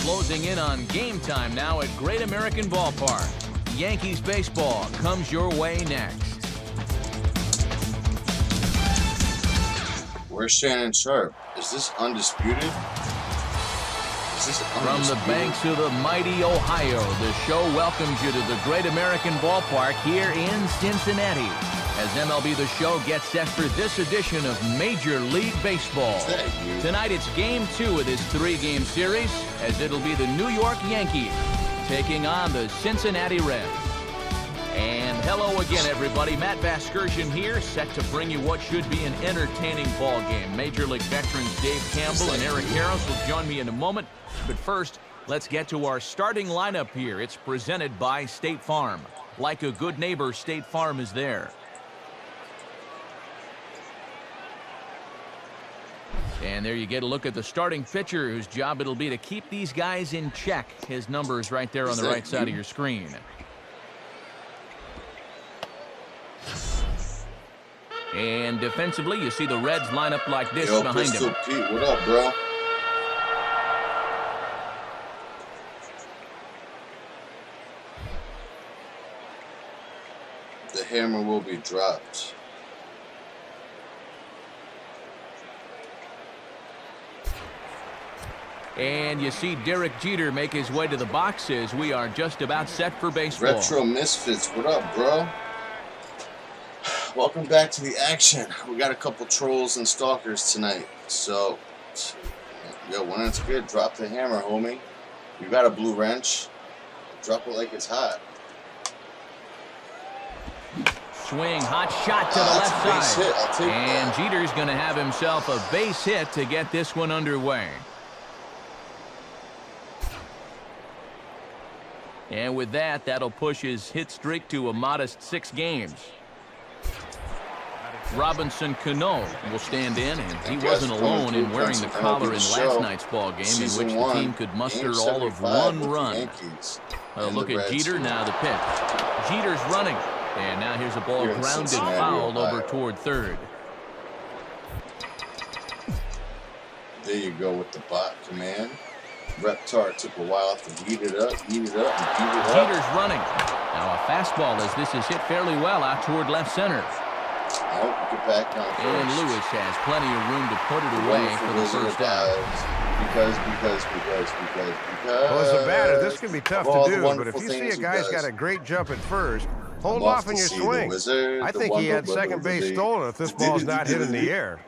Closing in on game time now at Great American Ballpark. Yankees baseball comes your way next. Where's Shannon Sharp? Is this undisputed? From the banks of the mighty Ohio, the show welcomes you to the Great American Ballpark here in Cincinnati, as MLB The Show gets set for this edition of Major League Baseball. Tonight it's Game 2 of this 3-game series, as it'll be the New York Yankees taking on the Cincinnati Reds. And hello again, everybody. Matt Vasgersian here, set to bring you what should be an entertaining ball game. Major League veterans Dave Campbell and Eric Harris will join me in a moment. But first, let's get to our starting lineup here. It's presented by State Farm. Like a good neighbor, State Farm is there. And there you get a look at the starting pitcher, whose job it'll be to keep these guys in check. His number is right there on the right side of your screen. And defensively, you see the Reds line up like this behind him. Pete, what up, bro? The hammer will be dropped. And you see Derek Jeter make his way to the boxes. We are just about set for baseball. Retro Misfits, what up, bro? Welcome back to the action. We got a couple trolls and stalkers tonight. So, yo, when it's good, drop the hammer, homie. You got a blue wrench, drop it like it's hot. Swing, hot shot to the left side. Hit. I'll take and that. Jeter's going to have himself a base hit to get this one underway. And with that, that'll push his hit streak to a modest 6 games. Robinson Cano will stand in, and he wasn't alone in wearing the collar in last night's ball game, in which the team could muster all of 1 run. Look at Jeter, now the pitch. Jeter's running, and now here's a ball grounded foul over toward third. There you go with the bot command. Reptar took a while to heat it up, and heat it up. Jeter's running. Now a fastball as this is hit fairly well out toward left center. Get back on first. And Lewis has plenty of room to put it away for the first out. Because. Well, as a batter, this can be tough to do, but if you see a guy's got a great jump at first, hold off in your swing. I think he had second base stolen if this ball's not hit in the air.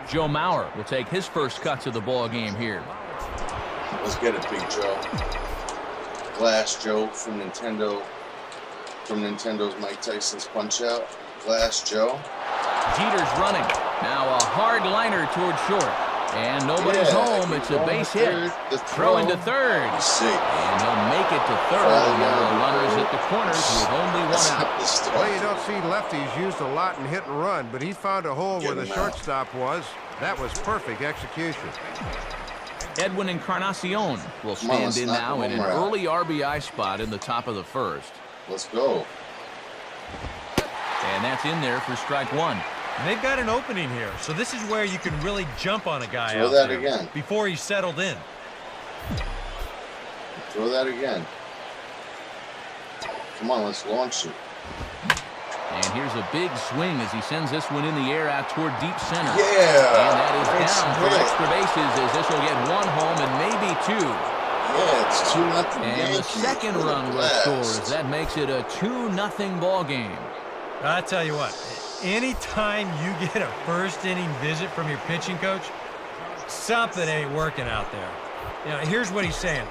Joe Mauer will take his first cuts of the ball game here. Let's get it, Big Joe. Glass Joe from Nintendo. From Nintendo's Mike Tyson's Punch-Out. Glass Joe. Jeter's running. Now a hard liner toward short. And nobody's home. It's a base hit. Throw into third. And he'll make it to third. Now the runner's at the corners with only 1 out. Well, you don't see lefties used a lot in hit and run, but he found a hole where the shortstop was. That was perfect execution. Edwin Encarnacion will stand in now in an early RBI spot in the top of the first. Let's go. And that's in there for strike 1. And they've got an opening here, so this is where you can really jump on a guy Throw out that there again. before he's settled in. Throw that again. Come on, let's launch it. And here's a big swing as he sends this one in the air out toward deep center. Yeah! And that is down for extra bases as this will get 1 home and maybe 2. Yeah, it's 2-0 And Yankees. the second run will score as that makes it a 2-0 ball game. I tell you what, anytime you get a first inning visit from your pitching coach, something ain't working out there. You know, here's what he's saying.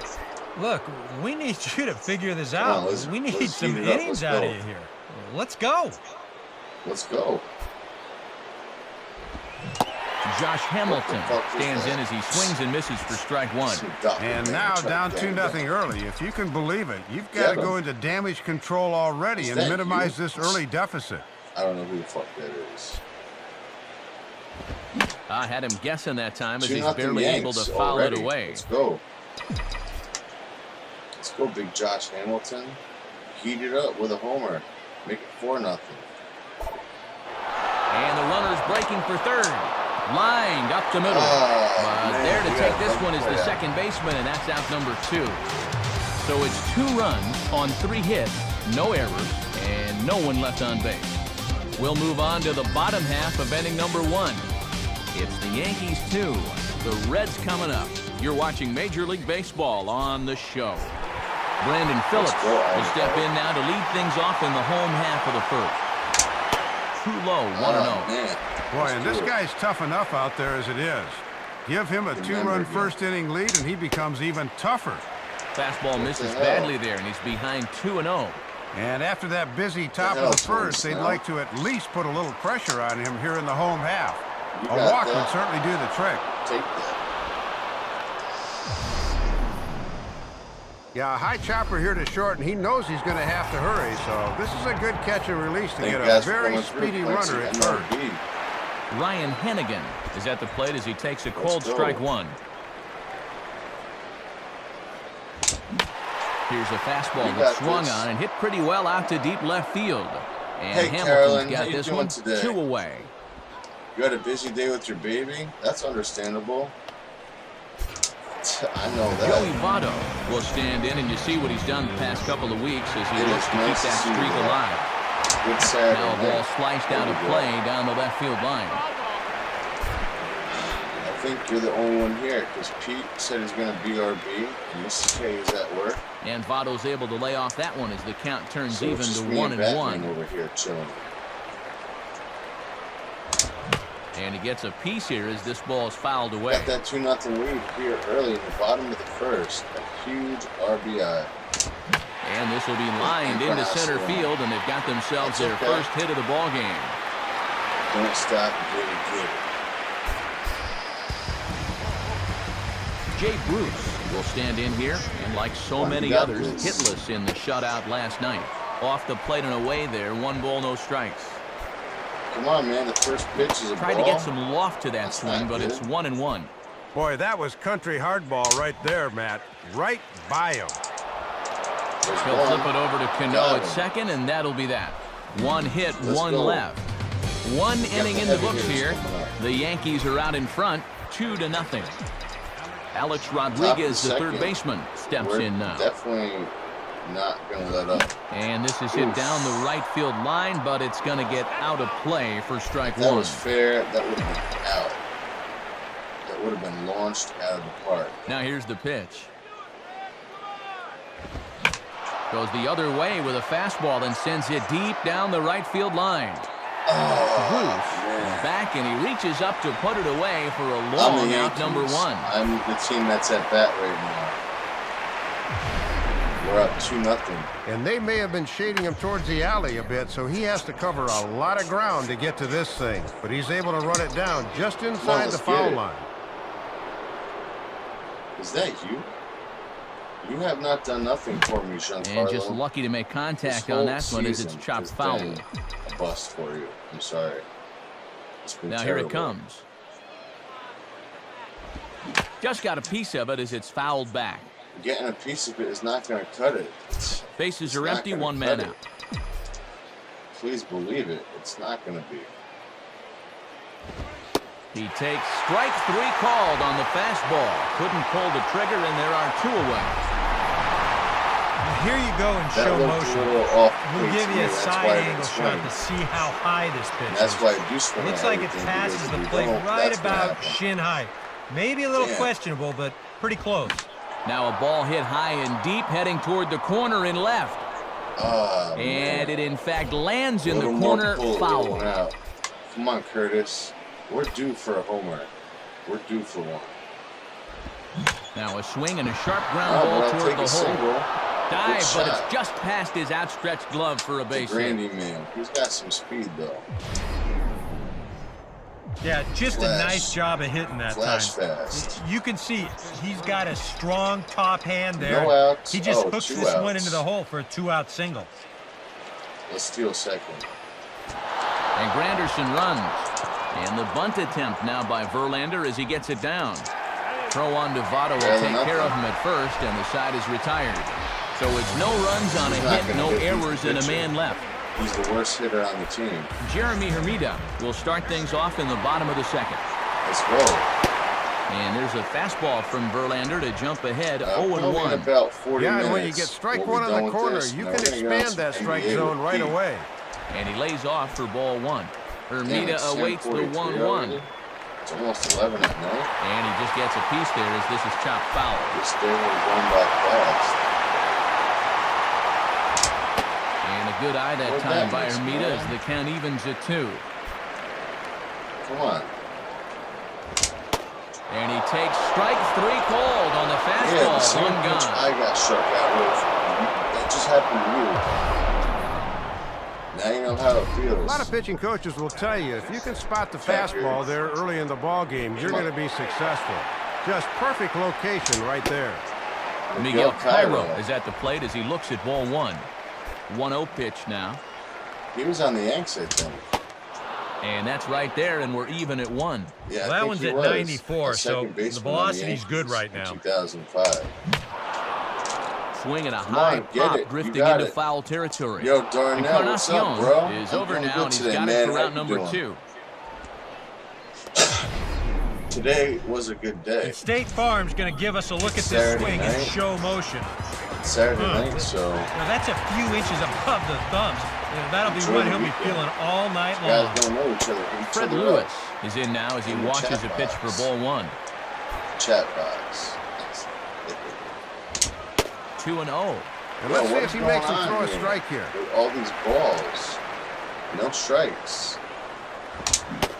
Look, we need you to figure this out. We need some innings out of you here. Let's go. Let's go. Josh Hamilton stands in as he swings and misses for strike 1. And now down 2-0 early. If you can believe it, you've got to go into damage control already and minimize this early deficit. I don't know who the fuck that is. I had him guessing that time as he's barely able to foul it away. Let's go. Let's go, big Josh Hamilton. Heat it up with a homer. Make it 4-0. And the runner's breaking for third. Lined up the middle. But there to take this one is the second baseman, and that's out number 2. So it's 2 runs on 3 hits, no errors, and no one left on base. We'll move on to the bottom half of inning number 1. It's the Yankees 2, the Reds coming up. You're watching Major League Baseball on the show. Brandon Phillips will step in now to lead things off in the home half of the first. Too low, 1-0. Boy, and this guy's tough enough out there as it is. Give him a 2-run first-inning lead, and he becomes even tougher. Fastball misses badly there, and he's behind 2-0. And after that busy top of the first, they'd like to at least put a little pressure on him here in the home half. A walk would certainly do the trick. Take that. Yeah, a high chopper here to short, and he knows he's going to have to hurry, so this is a good catch and release to get a very speedy runner at third. Ryan Hennigan is at the plate as he takes a cold strike 1. Here's a fastball that swung on and hit pretty well out to deep left field. And Hamilton's got this one today? 2 away. You had a busy day with your baby? That's understandable. I know that. Joey Votto will stand in, and you see what he's done the past couple of weeks as he looks to keep that streak alive. Good Saturday. Now a ball sliced out of play down the left field line. I think you're the only one here because Pete said he's going to BRB, and Mrs. K is at work. And Votto's able to lay off that one as the count turns So even to 1-1. Over here chilling. And he gets a piece here as this ball is fouled away. Got that 2-0 lead here early in the bottom of the first. A huge RBI. And this will be lined into center field, and they've got themselves their first hit of the ball game. Don't stop getting good. Jay Bruce will stand in here, and like so many others, hitless in the shutout last night. Off the plate and away there, 1 ball, no strikes. Come on, man. The first pitch is a ball. Tried to get some loft to that swing, but it's 1-1. Boy, that was country hardball right there, Matt. Right by him. He'll flip it over to Cano at second, and that'll be that. 1 hit, 1 left. 1 inning in the books here. The Yankees are out in front, 2-0. Alex Rodriguez, the third baseman, steps in now. Definitely not going to let up. And this is hit down the right field line, but it's going to get out of play for strike 1. That was fair. That would have been out. That would have been launched out of the park. Now here's the pitch. Goes the other way with a fastball and sends it deep down the right field line. Bruce back, and he reaches up to put it away for a long out number 1. I'm the team that's at bat right now. We're up 2-0. And they may have been shading him towards the alley a bit, so he has to cover a lot of ground to get to this thing. But he's able to run it down just inside the foul line. Is that you? You have not done nothing for me, Giancarlo. And just lucky to make contact on that one as it's chopped foul. A bust for you. I'm sorry. Now here it comes. Just got a piece of it as it's fouled back. Getting a piece of it is not going to cut it. Bases are empty, 1 man out. Please believe it. It's not going to be. He takes strike 3 called on the fastball. Couldn't pull the trigger, and there are 2 away. Here you go in show motion. We'll give you a side angle shot to see how high this pitch is. That's why I do swing. Looks like it passes the plate right about shin height. Maybe a little questionable, but pretty close. Now a ball hit high and deep, heading toward the corner in left. And it, in fact, lands in the corner, foul. Come on, Curtis. We're due for a homer. We're due for one. Now a swing and a sharp ground ball toward the hole. Dive, but it's just past his outstretched glove for a base hit. Grandy man. He's got some speed, though. Yeah, just a nice job of hitting that time. Fast. You can see he's got a strong top hand there. No outs. He just hooks this one into the hole for a 2-out single. Let's steal second. And Granderson runs. And the bunt attempt now by Verlander as he gets it down. Throw on to Votto will take care of him at first, and the side is retired. So it's no runs on a hit, no errors, and a man left. He's the worst hitter on the team. Jeremy Hermida will start things off in the bottom of the second. Let's go. And there's a fastball from Verlander to jump ahead 0-1. About 40 yeah, and minutes, when you get strike one in the corner, you can expand that strike zone right away. And he lays off for ball one. Hermida awaits the 1-1. It's almost 11 at night. And he just gets a piece there as this is chopped foul. Just stay going back fast. And a good eye that time by Hermida as the count evens at 2. Come on. And he takes strike 3 called on the fastball. Yeah, One gone. I got struck out with. That just happened to you. Now you know how it feels. A lot of pitching coaches will tell you, if you can spot the fastball there early in the ball game, you're going to be successful. Just perfect location right there. Miguel Cairo is at the plate as he looks at ball 1. 1-0 pitch now. He was on the Yanks, I think. And that's right there, and we're even at 1. Yeah, well, that one's at 94, so the velocity's good right now. 2005. Swinging a high pop, drifting into foul territory. Yo, Darnell, what's up, bro? Is over now, and he's got it for round number 2. Today was a good day. And State Farm's going to give us a look at this swing in show motion. It's Saturday night, so... Now that's a few inches above the thumbs. That'll be one he'll be feeling all night long. Guys don't know each other. Fred Lewis is in now as he watches a pitch for ball 1. Chat box. 2-0. And let's see if he makes him throw a strike here. With all these balls. No strikes.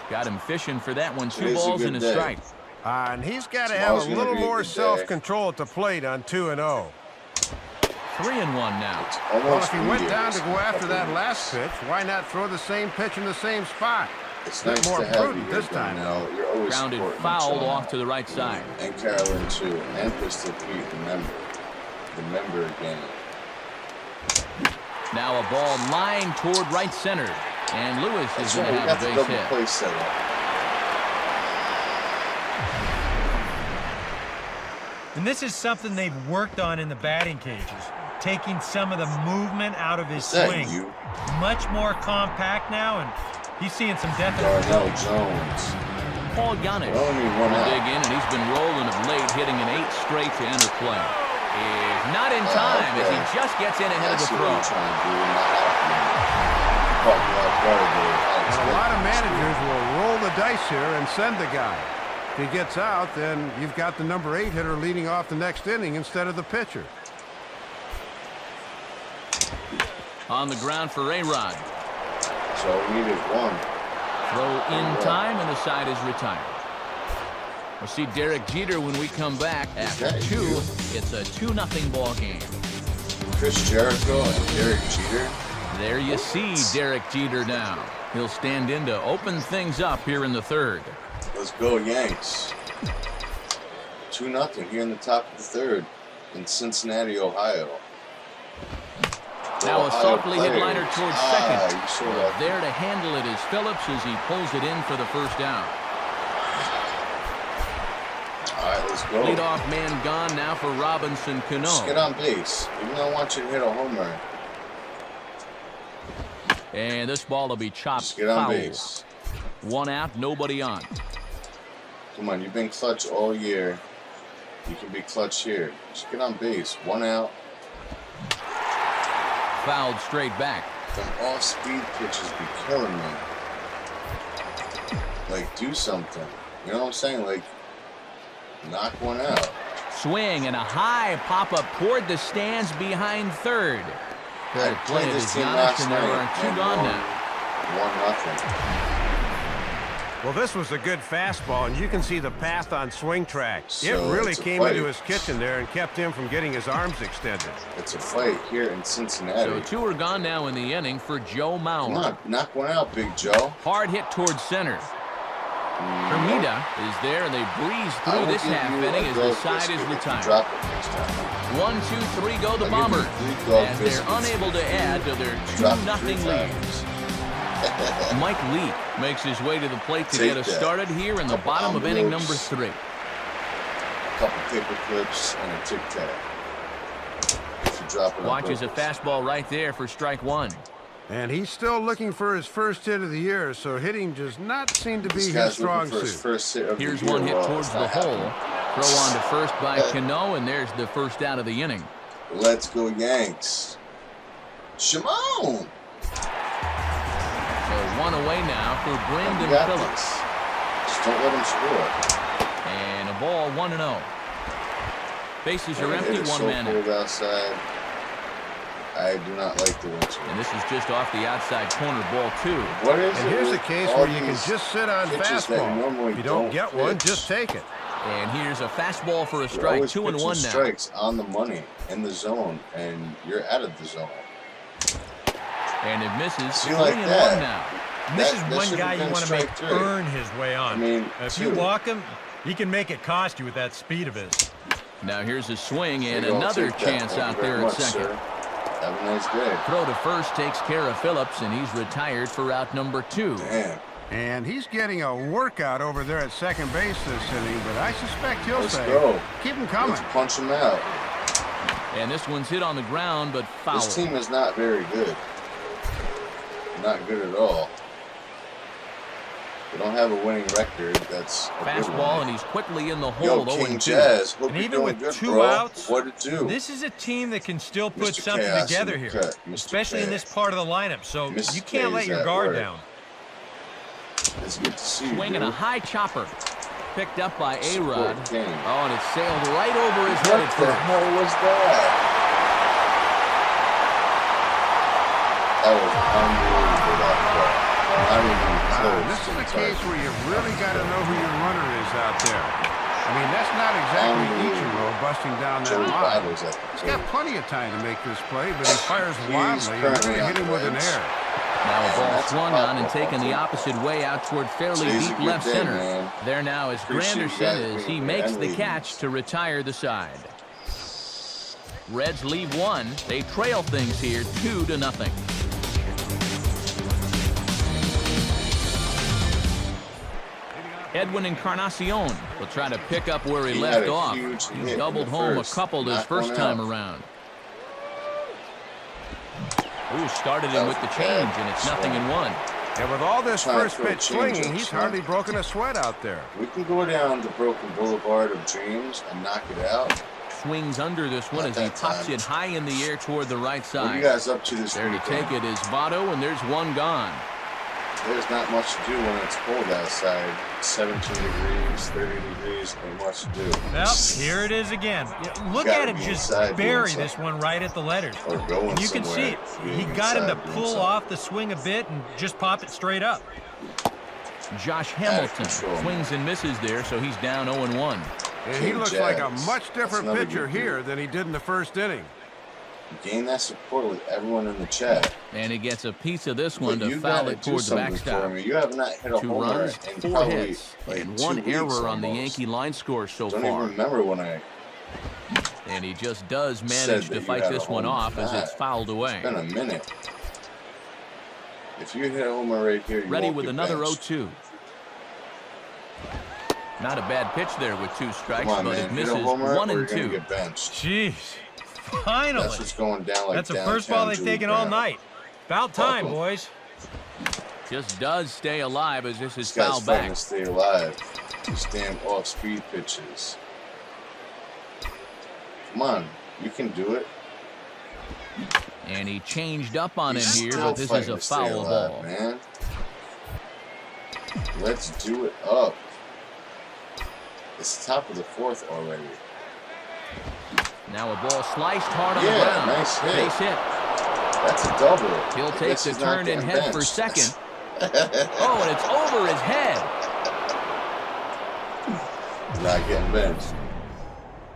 Got him fishing for that one. 2 balls and a strike. And he's got to have a little more self-control at the plate on 2-0. 3-1 now. Well, if he went down to go after that last pitch, why not throw the same pitch in the same spot? It's nice more to have prudent you this time. You're always grounded fouled off to the right side. And Carolyn too. And Pistol Pete, remember again. Now a ball lined toward right center. And Lewis is going to have a base hit. Play setup. And this is something they've worked on in the batting cages. Taking some of the movement out of his swing. Much more compact now, and he's seeing some definite results. Paul Yannick will dig in, and he's been rolling of late, hitting an 8 straight to enter play. Is not in time as he just gets in ahead of the throw. And a lot of managers will roll the dice here and send the guy. If he gets out, then you've got the number 8 hitter leading off the next inning instead of the pitcher. On the ground for A-Rod. So we needed 1. Throw in time, and the side is retired. We'll see Derek Jeter when we come back after 2. It's a 2-0 ball game. Chris Jericho and Derek Jeter. There you see Derek Jeter now. He'll stand in to open things up here in the 3rd. Let's go, Yanks. 2-0 here in the top of the 3rd in Cincinnati, Ohio. Now a softly hit liner towards second. There to handle it is Phillips as he pulls it in for the first down. All right, let's go. Leadoff man gone now for Robinson Cano. Just get on base. Even though I want you to hit a home run. And this ball will be chopped Just get on foul. base. 1 out, nobody on. Come on, you've been clutch all year. You can be clutch here. Just get on base. 1 out. Fouled straight back. Them off-speed pitches be killing me. Like, do something. You know what I'm saying? Like, knock 1 out. Swing and a high pop-up toward the stands behind 3rd. I played this team last and there are 2 gone now. 1-0. Well, this was a good fastball, and you can see the path on swing track. So it really came into his kitchen there and kept him from getting his arms extended. It's a fight here in Cincinnati. So 2 are gone now in the inning for Joe Mauer. Come on, knock 1 out, Big Joe. Hard hit towards center. Hermida is there, and they breeze through this half inning as the side is retired. 1, 2, 3 go the Bombers, as they're unable to add to their 2-0 lead. Mike Leake makes his way to the plate to get us started here in the bottom of inning number 3. A couple paper clips and a tic-tac. If you drop it, watches a fastball right there for strike 1. And he's still looking for his first hit of the year, so hitting does not seem to be his strong suit. Here's one hit towards the hole. Throw on to first by Cano, and there's the first out of the inning. Let's go Yanks. Shimon! So one away now for Brandon Phillips. Just don't let him score. And a ball 1-0. Bases are empty, one man out. Outside. I do not like the winter. And this is just off the outside corner, ball 2. What is and here's a case where you can just sit on fastball. If you don't get one, just take it. And here's a fastball for a strike, 2-1 now. Strikes on the money in the zone, and you're out of the zone. And it misses. 3-1 now. This is one guy you want to make earn his way on. I mean, if you walk him, he can make it cost you with that speed of his. Now here's a swing and another chance out there at second. Sir. Have a nice day. Throw to first takes care of Phillips, and he's retired for out number 2. Damn. And he's getting a workout over there at second base this inning, but I suspect he'll Let's say, go. Keep him coming. Let's punch him out. And this one's hit on the ground, but foul. This team is not very good. Not good at all. They don't have a winning record. That's a fastball, and he's quickly in the hole. Yo, King Jazz. Hope and you're even doing with good, 2 bro. outs, what'd it do? This is a team that can still put Mr. something Chaos together in the here, cut. especially in this part of the lineup. So Mr. you can't let your guard down. It's good to see you. Swinging a high chopper. Picked up by A-Rod. Oh, King. and it sailed right over his head. What the hell was that? That was unbelievable, that play. Not even close. This is a case where you really got to know who your runner is out there. I mean, that's not exactly Ichiro busting down that line. He's got plenty of time to make this play, but he fires wildly and really hit him with an air. Now a ball swung on and taken the opposite way out toward fairly deep left center. Man. There now is Granderson as he makes the catch to retire the side. Reds leave 1. They trail things here 2-0. Edwin Encarnacion will try to pick up where he left off. He's doubled home a couple his first time around. Ooh, started him with the change, and it's 0-1. And with all this first pitch swinging, he's hardly broken a sweat out there. We can go down the broken boulevard of dreams and knock it out. Swings under this one as he pops it high in the air toward the right side. What are you guys up to this weekend? There to take it is Votto, and there's one gone. There's not much to do when it's cold outside. 17 degrees, 30 degrees, ain't much to do. Well, here it is again. Look at him just bury this one right at the letters. Or going you can see it. He got him to pull off the swing a bit and just pop it straight up. Josh Hamilton swings and misses there, so he's down 0-1. And he looks like a much different pitcher here than he did in the first inning. Gain that support with everyone in the chat. And he gets a piece of this one to foul it toward the backstop. You have not hit a 2 home runs, in 4 hits, like and 1 error on the Yankee line score so far. Don't even remember when I. And he just does manage to fight this one off as it's fouled away. It's been a minute. If you hit a homer right here, you ready with another benched. 0-2. Not a bad pitch there with 2 strikes, on, but man. it misses 1 and 2. Get benched. Jeez. Finally. That's what's going down like that's the first ball they've taken all night. About time, boys. Just does stay alive as this is fouled back. To stay alive. These damn off-speed pitches. Come on, you can do it. And he changed up on him here, but this is a foul ball. Man. Let's do it up. It's the top of the 4th already. Now a ball sliced hard on the ground. Nice hit. Base hit. That's a double. He'll take the turn and head for second. Oh, and it's over his head. Not getting benched.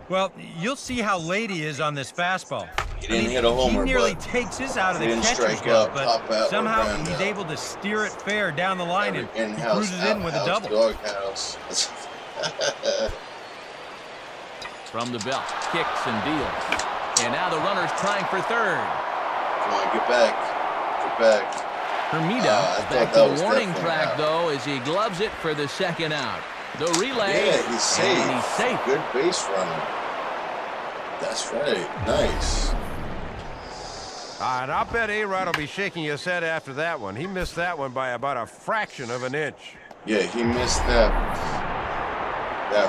Well, you'll see how late he is on this fastball. He didn't hit a homer, he nearly takes his out of the catcher's glove, but somehow he's able to steer it fair down the line and he cruises in with a double. Doghouse. From the belt, kicks and deals. And now the runner's trying for third. Come on, get back. Get back. Hermida back to the warning track, though, as he gloves it for the second out. The relay. Yeah, he's safe. And he's safe. Good base runner. That's right. Nice. And I'll bet A-Rod will be shaking his head after that one. He missed that one by about a fraction of an inch. Yeah, he missed that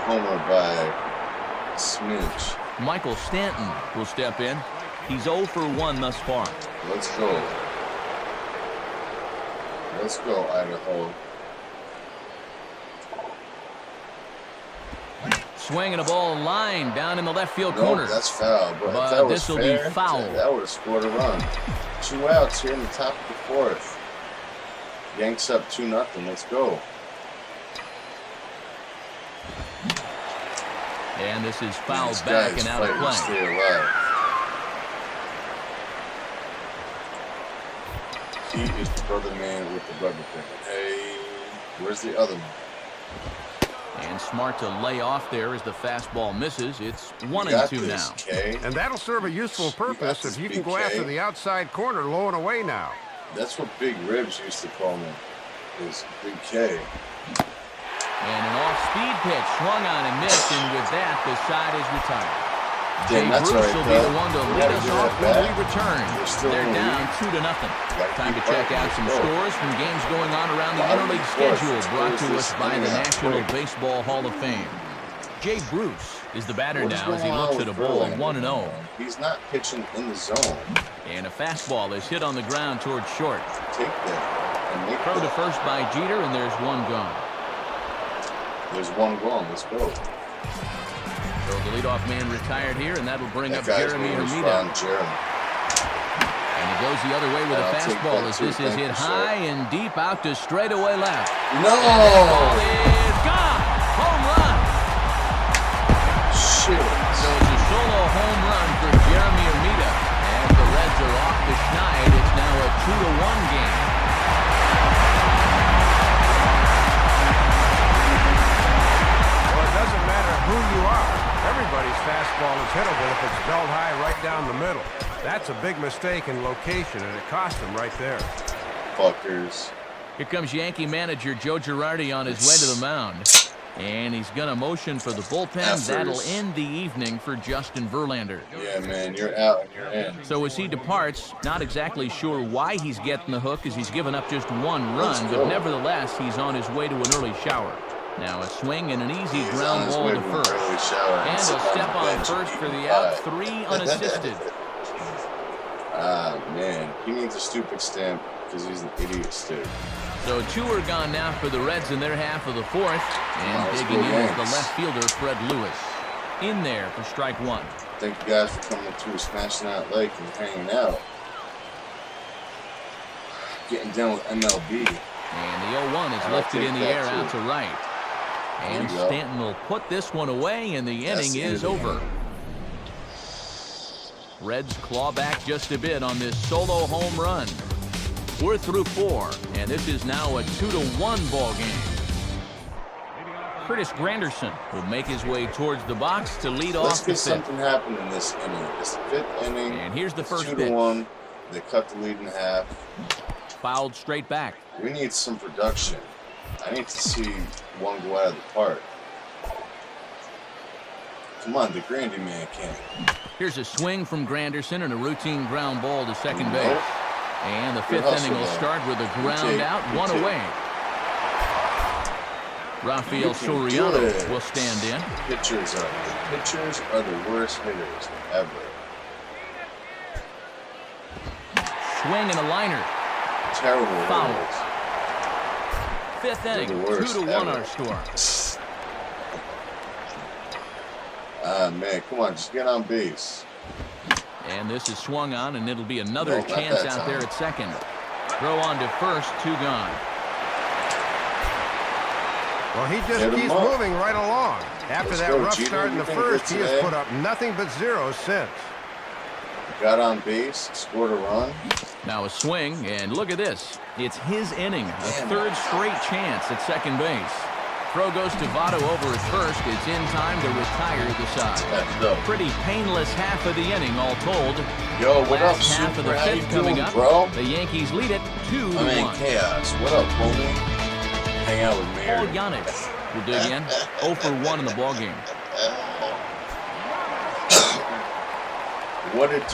homer by a smidge. Michael Stanton will step in. He's 0 for 1 thus far. Let's go. Let's go, Idaho. Swinging a ball line down in the left field Nope, corner. that's foul. But if that was this will fair, be foul. that would have scored a run. 2 outs here in the top of the 4th. Yanks up 2-0. Let's go. And this is fouled back and out of play. Stay alive. He is the brother man with the rubber thing. Hey, where's the other one? And smart to lay off there as the fastball misses. It's 1-2 now. K. And that'll serve a useful purpose if you can go after the outside corner low and away now. That's what Big Ribs used to call me, is Big K. And an off-speed pitch swung on and missed, and with that, the side is retired. Jay Bruce right, will be the one to lead us off when we return. They're down 2-0. Time to check out some scores from games going on around the interleague schedule, brought to us by the National Baseball Hall of Fame. Jay Bruce is the batter now as he looks at a ball 1-0. He's not pitching in the zone. And a fastball is hit on the ground towards short. Take that. And throw to first by Jeter, and there's one gone. There's one gone. Let's go. So the leadoff man retired here, and that'll bring up Jeremy Hermida. And he goes the other way with a fastball as this is hit high and deep out to straightaway left. No! Ball is gone! Home run! Shit. So it's a solo home run for Jeremy Hermida. As the Reds are off the schneid, it's now a 2-1 game. Well, it doesn't matter who you are. Everybody's fastball is hittable if it's belt high right down the middle. That's a big mistake in location, and it cost them right there. Fuckers. Here comes Yankee manager Joe Girardi on his way to the mound. And he's going to motion for the bullpen. That'll end the evening for Justin Verlander. Yeah, man, you're out and you're in. So as he departs, not exactly sure why he's getting the hook as he's given up just one run, but nevertheless, he's on his way to an early shower. Now a swing and an easy ground ball to first. And a step on first for the out, 3 unassisted. Ah, man. He needs a stupid stamp because he's an idiot stick. So 2 are gone now for the Reds in their half of the 4th. And digging in is the left fielder, Fred Lewis. In there for strike 1. Thank you guys for coming to Smashing Out Lake and hanging out. Getting down with MLB. And the 0-1 is lifted in the air out to right. And Stanton will put this one away, and the inning is over. Reds claw back just a bit on this solo home run. We're through 4, and this is now a 2-1 ball game. Curtis Granderson will make his way towards the box to lead off the 5th. Something happened in this inning. This 5th inning. And here's the first pitch. 2-1. They cut the lead in half. Fouled straight back. We need some production. I need to see one go out of the park. Come on, the Grandy man can. Here's a swing from Granderson and a routine ground ball to second base. And the 5th inning will start with a ground out, 1 away. Rafael Soriano will stand in. Pitchers are the worst hitters ever. Swing and a liner. Terrible. Foul. Hitters. 5th inning, 2-1 our score. Ah, man, come on, just get on base. And this is swung on, and it'll be another chance out there at second. Throw on to first, 2 gone. Well, he just keeps moving right along. After that rough start in the first, he has put up nothing but zeros since. Got on base, scored a run. Now a swing, and look at this. It's his inning, a 3rd straight chance at second base. Throw goes to Votto over at first. It's in time to retire the side. Pretty painless half of the inning, all told. Yo, what up, half of the 5th coming up, bro? The Yankees lead it 2-1. I mean, chaos. What up, homie? Hang out with Mary. Paul Yannick will dig in. 0 for 1 in the ballgame. What it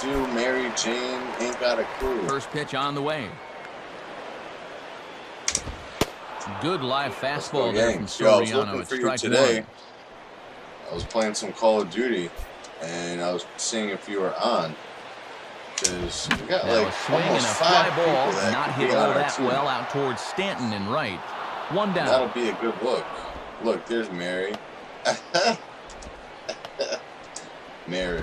do, Mary Jane ain't got a clue. First pitch on the way. Good live fastball there from Yo, I was Soriano looking at for you strike today. one. I was playing some Call of Duty, and I was seeing if you were on. Because we got now like a swing and a almost fly 5 ball, people that not could hit be all on our that team. well out towards Stanton and right. One down. That'll be a good look. Look, there's Mary. Mary.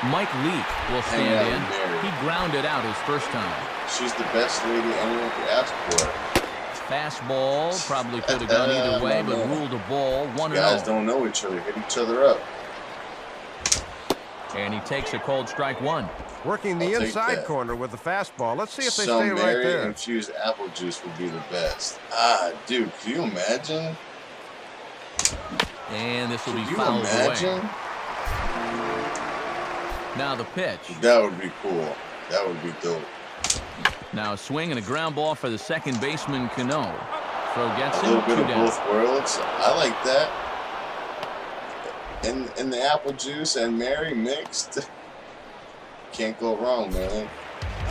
Mike Leake will stand in. He grounded out his first time. She's the best lady anyone could ask for. Fastball probably could have gone either way, but ruled a ball 1-0. Guys don't know each other. Hit each other up. And he takes a cold strike one. Working the inside corner with the fastball. Let's see if they stay right there. Infused apple juice would be the best. Ah, dude, can you imagine? And this will be Can you fouled imagine? away. Now the pitch. That would be cool. That would be dope. Now a swing and a ground ball for the second baseman, Cano. Throw gets A him, little bit 2 of down. both worlds. I like that. And the apple juice and Mary mixed. Can't go wrong, man.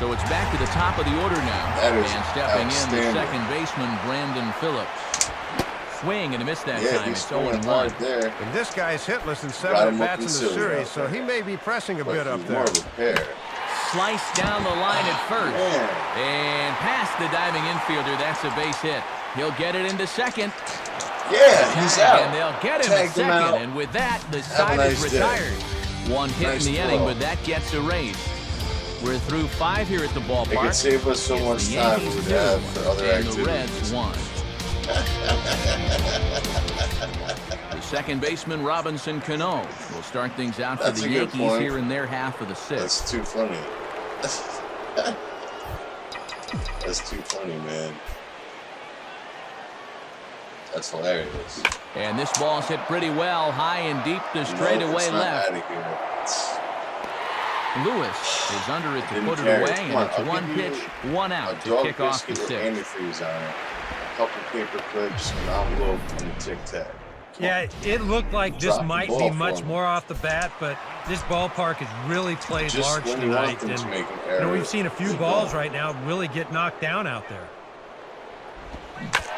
So it's back to the top of the order now. That is and stepping in, the outstanding. second baseman, Brandon Phillips. Swing and a miss that time. He's It's throwing 0-1. hard there. And this guy's hitless in Got 7 him at-bats in the looking silly series, out so there. he may be pressing a But bit up he's there. more of a pair. Sliced down the line at first. Man. And past the diving infielder. That's a base hit. He'll get it into second. Yeah, he's out. And they'll get him Tagged at him second. out. And with that, the Have a side nice is day. retired. One hit Nice in the throw. inning, but that gets erased. We're through 5 here at the ballpark. It could save us so It's much the time we Yankees would have 2, for other and activities. the Reds 1. The second baseman, Robinson Cano, will start things out That's for a the good Yankees point. here in their half of the 6th. That's too funny. That's too funny, man. That's hilarious. And this ball's hit pretty well, high and deep to straightaway left. Out of here. Lewis is under it to Didn't put it carry. away, Come and on, it's I'll one give you pitch, 1 A out to dog kick off the biscuit with 6th. antifreeze on it. A couple paper clips, an envelope, and a Tic Tac. Yeah, it looked like this Drop the might ball be for much him. more off the bat, but this ballpark has really played Just large when you want tonight. them And to make an you know, error, we've seen a few they balls don't. right now really get knocked down out there.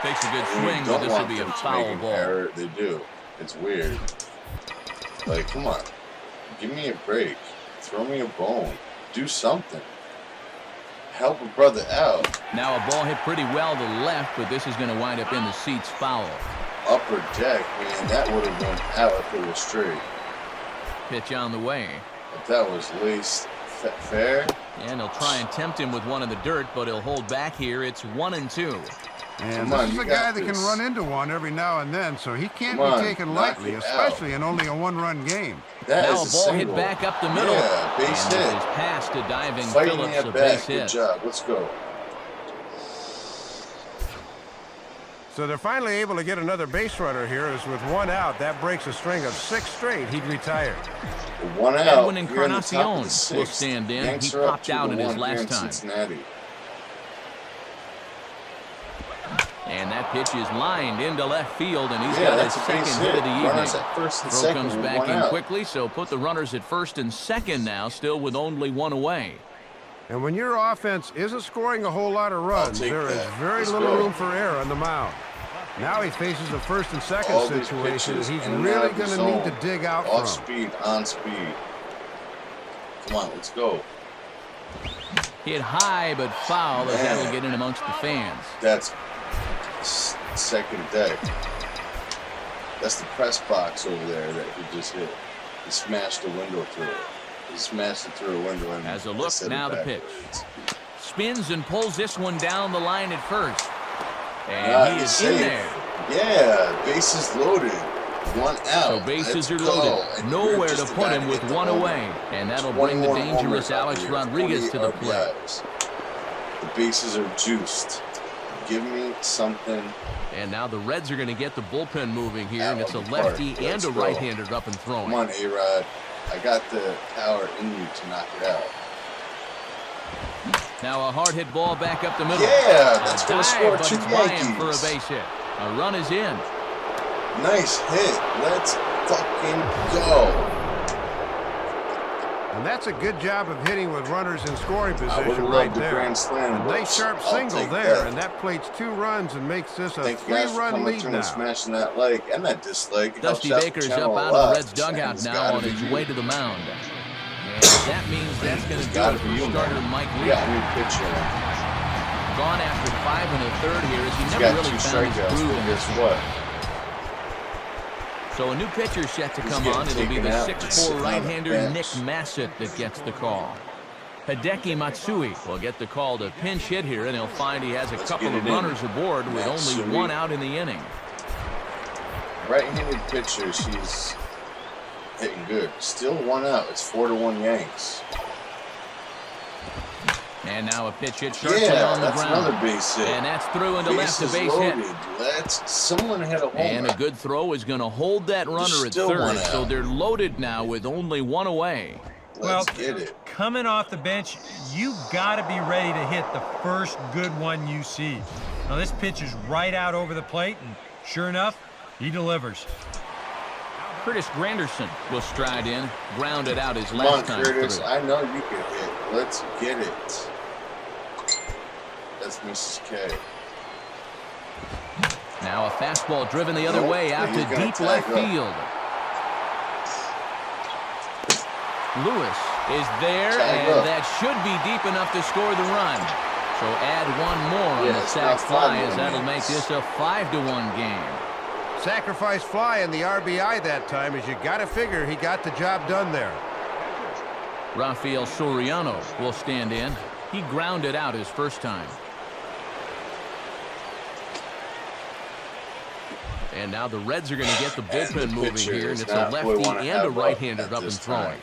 Takes a good When you swing, but don't this will want be a them to foul make an ball. error, they do. It's weird. Like, come on. Give me a break. Throw me a bone. Do something. Help a brother out. Now a ball hit pretty well to the left, but this is going to wind up in the seats foul. Upper deck, man, that would have went out if it was straight. Pitch on the way. If that was laced fair, And he'll try and tempt him with one in the dirt, but he'll hold back here. It's 1-2. And Come this on, is you a got guy that can this. run into one every now and then, so he can't Come on, be taken knock lightly, it out. especially in only a 1-run game. that Now a is ball single. hit back up the middle. Yeah, base and hit. this is past to diving Fighting Phillips, at a back. base Good hit. job. Let's go. So they're finally able to get another base runner here, as with 1 out, that breaks a string of 6 straight. He'd retire. 1 out. Edwin Here in the top of the Encarnacion will 6th. stand in. Yanks He are up popped out in his 2-1 here last in time. Cincinnati. And that pitch is lined into left field, and he's Yeah, got his that's a second base hit of hit. the evening. Runners at first and Throw second comes with back 1 in out. quickly, so put the runners at first and second now, still with only 1 away. And when your offense isn't scoring a whole lot of runs, take there is that. very Let's little go. room for error on the mound. Now he faces a first and second All these situation that pitches he's in and really out of the going to need to zone. dig out Off from. speed, on speed. Come on, let's go. Hit high but foul as Man. that'll get in amongst the fans. That's second deck. That's the press box over there that he just hit. He smashed the window through it. He smashed it through a window and As a look, set it now the pitch. backwards. Spins and pulls this one down the line at first. And Ah, he he's is safe. in there. Yeah, bases loaded. 1 out. So bases Let's are go. loaded. And Nowhere you're to just the put guy him to with hit the 1 home away. run. And that'll bring the 21 dangerous homers out Alex here, Rodriguez to 20 the plate. RBIs. The bases are juiced. Give me something. And now the Reds are going to get the bullpen moving here, Out and it's a of the park. lefty and Let's a go. right-hander up and throwing. Come on, A-Rod. I got the power in you to knock it out. Now a hard hit ball back up the middle. Yeah, that's A going to dive, score but 2 it's by him Yankees. for a base hit. A run is in. Nice hit. Let's fucking go. And that's a good job of hitting with runners in scoring position right there. Grand slam, a nice sharp single there, and that plates 2 runs and makes this a 3-run lead now. Smashing that leg and that dislike. Dusty Baker's up out of the Reds dugout now on his way to the mound. And that means that's going to do it for starter Mike Lee. Yeah, new pitcher. Gone after 5 1/3 here as he never really found his groove in this one. So a new pitcher set to come on. It'll be the 6'4" right-hander Nick Massett that gets the call. Hideki Matsui will get the call to pinch hit here, and he'll find he has a couple of runners aboard with only 1 out in the inning. Right-handed pitcher, she's hitting good. Still 1 out. It's 4-1 Yanks. And now a pitch hit sharply on the ground. Another base hit. And that's through into left, a base hit. Someone had a home and run. A good throw is going to hold that runner at third. So they're loaded now with only 1 away. Well, coming off the bench, you got to be ready to hit the first good one you see. Now this pitch is right out over the plate, and sure enough, he delivers. Curtis Granderson will stride in, grounded out his last time Curtis, through. I know you can hit. Let's get it. That's Mrs. K. Now a fastball driven the other way out to deep left field. Lewis is there, and that should be deep enough to score the run. So add 1 more on the sac fly, as that'll make this a 5-1 game. Sacrifice fly in the RBI that time, as you got to figure he got the job done there. Rafael Soriano will stand in. He grounded out his first time. And now the Reds are going to get the bullpen moving here, and it's a lefty and a right-hander up and throwing.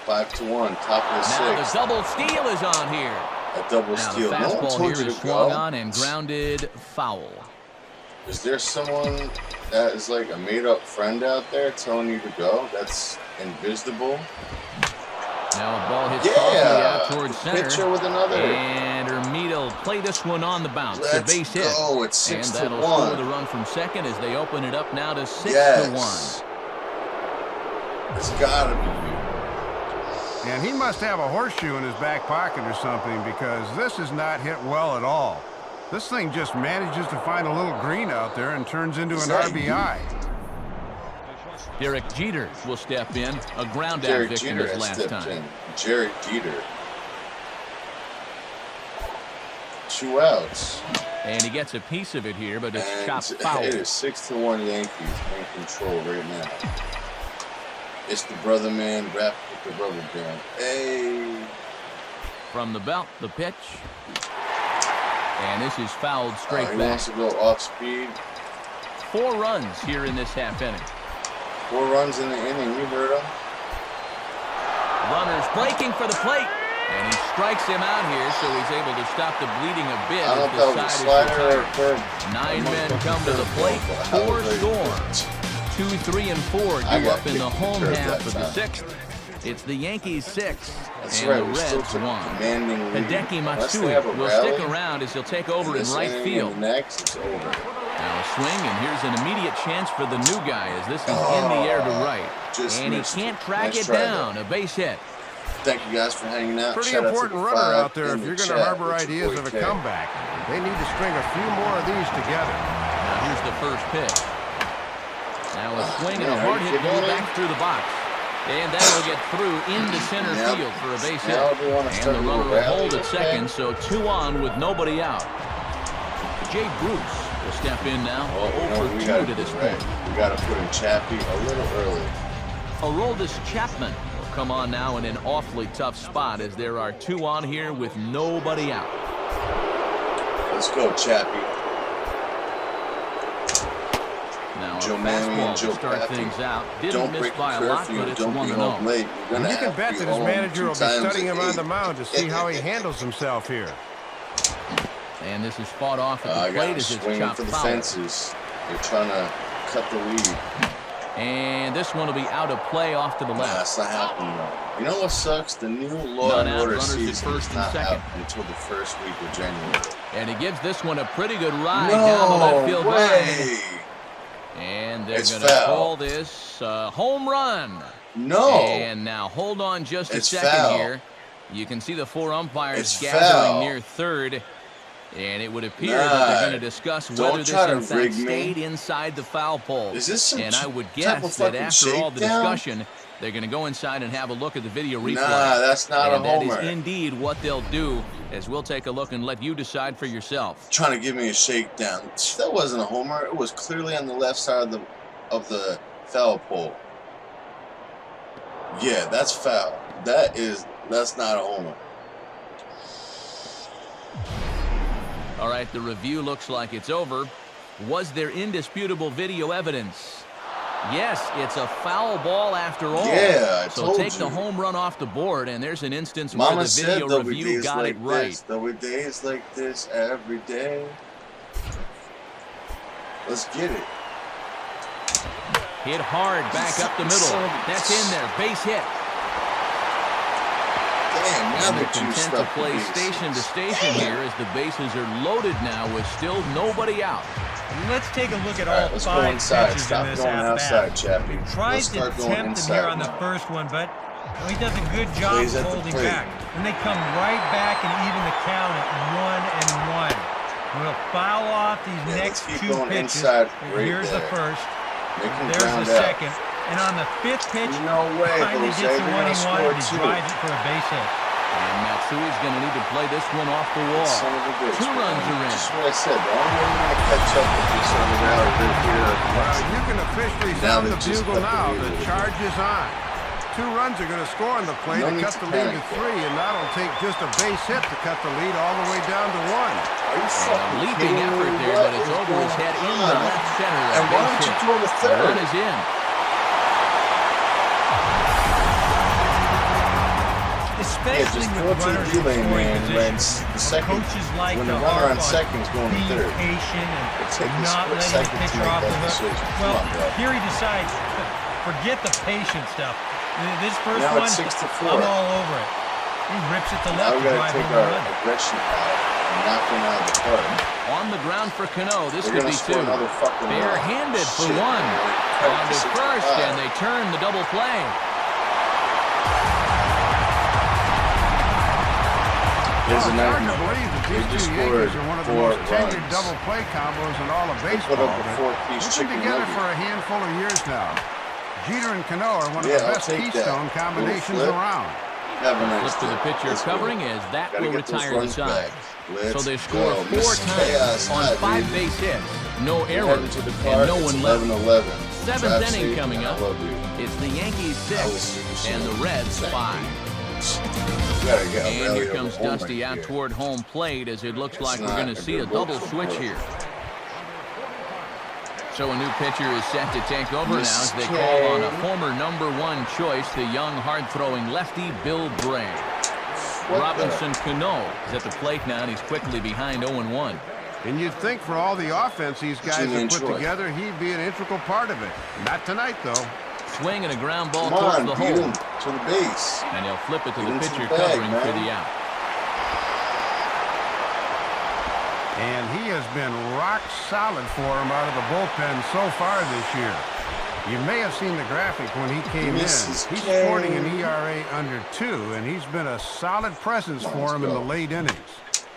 5-1, top of the 6th. Now the double steal is on here. A double steal. The fastball here is swung on and grounded foul. Is there someone that is like a made-up friend out there telling you to go? That's invisible. Now a ball hits softly out towards center. Pitcher with another. And Hermida will play this one on the bounce. A base hit. Oh, it's 6-1. And that'll score the run from second as they open it up now to 6-1. It's gotta be. And he must have a horseshoe in his back pocket or something, because this is not hit well at all. This thing just manages to find a little green out there and turns into an RBI. Derek Jeter will step in. A ground out victim his last time. Derek Jeter. 2 outs. And he gets a piece of it here, but it's chopped foul. It is 6-1 Yankees in control right now. It's the brother man wrapped with the rubber band. Hey. From the belt, the pitch. And this is fouled straight back. He wants to go off speed. 4 runs here in this half inning. 4 runs in the inning. You heard him. Runners breaking for the plate. And he strikes him out here, so he's able to stop the bleeding a bit. I don't know if that was a slider or a curve. 9 men come to the plate. 4 score. 2, 3, and 4 due up in the home half of the 6th. It's the Yankees 6 and the Reds 1. Hideki Matsui will stick around as he'll take over in right field. Next, it's over. Now a swing, and here's an immediate chance for the new guy as this is in the air to right. And he can't track it down. A base hit. Thank you guys for hanging out. Pretty important runner out there if you're going to harbor ideas of a comeback. They need to string a few more of these together. Now here's the first pitch. Now a swing and a hard hit ball back through the box. And that will get through into center field for a base hit. And the runner will hold at second, so 2 on with nobody out. Jay Bruce will step in now. 0 for 2 to this point. We got to put in Chappie a little early. Aroldis Chapman will come on now in an awfully tough spot as there are 2 on here with nobody out. Let's go, Chappie. Now Joe a Manning and fastball Joe to start Paffy. things out. Didn't miss by a lot, but it's don't 1-0. be home late. You can bet that his manager will be studying him on the mound to see how he handles himself here. And this is fought off at the plate as it's chopped for the foul. fences. They're trying to cut the lead. And this one will be out of play off to the left. That's not happening though. You know what sucks? The new Law and Order season is not out until the first week of January. And he gives this one a pretty good ride down the left field line. And they're going to call this a home run. No. And now hold on just a second foul. here. You can see the 4 umpires It's gathering foul. near third. And it would appear that they're going to discuss whether this in fact stayed inside the foul pole. Is this some and I would guess that after all the discussion, they're going to go inside and have a look at the video replay. Nah, that's not and a homer. that is indeed what they'll do, as we'll take a look and let you decide for yourself. Trying to give me a shakedown. That wasn't a homer. It was clearly on the left side of the foul pole. Yeah, that's foul. That's not a homer. All right, the review looks like it's over. Was there indisputable video evidence? Yes, it's a foul ball after all. Yeah, I so told take you. the home run off the board, and there's an instance Mama where the video said review got it right. There'll be days like this every day. Let's get it. Hit hard back up the middle. That's in there. Base hit. Damn, now And they're that you content to stuck play the bases. station to station here as the bases are loaded now with still nobody out. Let's take a look at All all right, let's go 5 inside. pitches Stop in this going outside, at-bat. Chappie. He Let's tries to start going tempt him inside here on the now. first one, but he does a good job Plays at the holding plate. back. And they come right back and even the count at 1-1. We'll foul off these next let's keep 2 going pitches. inside right Here's the there. first. Make him There's ground the out. second. And on the 5th pitch, No way, finally Jose. gets the They're one gonna he wanted. He score drives two. it for a base hit. And Matsui's going to need to play this one off the wall. Son of a bitch. 2 runs are in. That's what I said. The only way you're going to catch up with this on the rally here. Well, you can officially Now sound they the just bugle cut the now. bugle. The charge is on. 2 runs are going to score on the play No to need cut to the lead to panic, 3, and that'll take just a base hit to cut the lead all the way down to 1. Are you A fucking leaping kidding effort me? there, What but it's is over his going head in on? the left center. And why don't you throw the The third? run is in. Especially just with 14 runners in delay, scoring man, when position. the second- Coaches like when to the runner harp on second's going to being third. patient It takes and a not split letting the second to pitcher make off that the hook. decision. Come Well, on, bro. here he decides, forget the patient stuff. This first Now one, it's 6-4. I'm all over it. He rips it to Now left we to got drive to take home our run. aggression out and knock him out of the park. On the ground for Cano. This We're could gonna be score 2. another fucking run. Bare-handed for Shit, 1. man. On to first, 65. and they turn the double play. Here's Well, a it's hard to nightmare. believe that They these just 2 scored Yankees are one of the 4 most tenured runs. double play combos in all of They baseball. put up a but 4-piece they've chicken been together nugget. for a handful of years now. Jeter and Cano are one of Yeah, the I'll best take that. keystone Little combinations flip. around. Have a nice Flip to the day. pitcher Let's go. covering as that Gotta will get those retire the runs side. back. So Let's they score go. 4 Mr. times Chaos on High, 5 baby. base hits. No We're errors, heading to the car. and no It's one left. 11-11. 7th Drive inning safe, coming and up. I love you. It's the Yankees I will 6 see you soon. and the Reds 5. Gotta get a And rally here over comes home Dusty right out here. toward home plate as it looks like we're not going a to see a good double look for switch him. here. So a new pitcher is set to take over now as they Mr. call on a former #1 choice, the young, hard-throwing lefty Bill Bray. What Robinson Cano is at the plate now, and he's quickly behind 0-1. And you'd think for all the offense these guys Jimmy have and put Troy. together, he'd be an integral part of it. Not tonight, though. Swing and a ground ball Come towards on, the beat hole. him to the base. And he'll flip it to Get the into pitcher the bag, covering for man. the out. And he has been rock solid for him out of the bullpen so far this year. You may have seen the graphic when he came in. Misses He's K. sporting an ERA under 2, and he's been a solid presence for him in the late innings.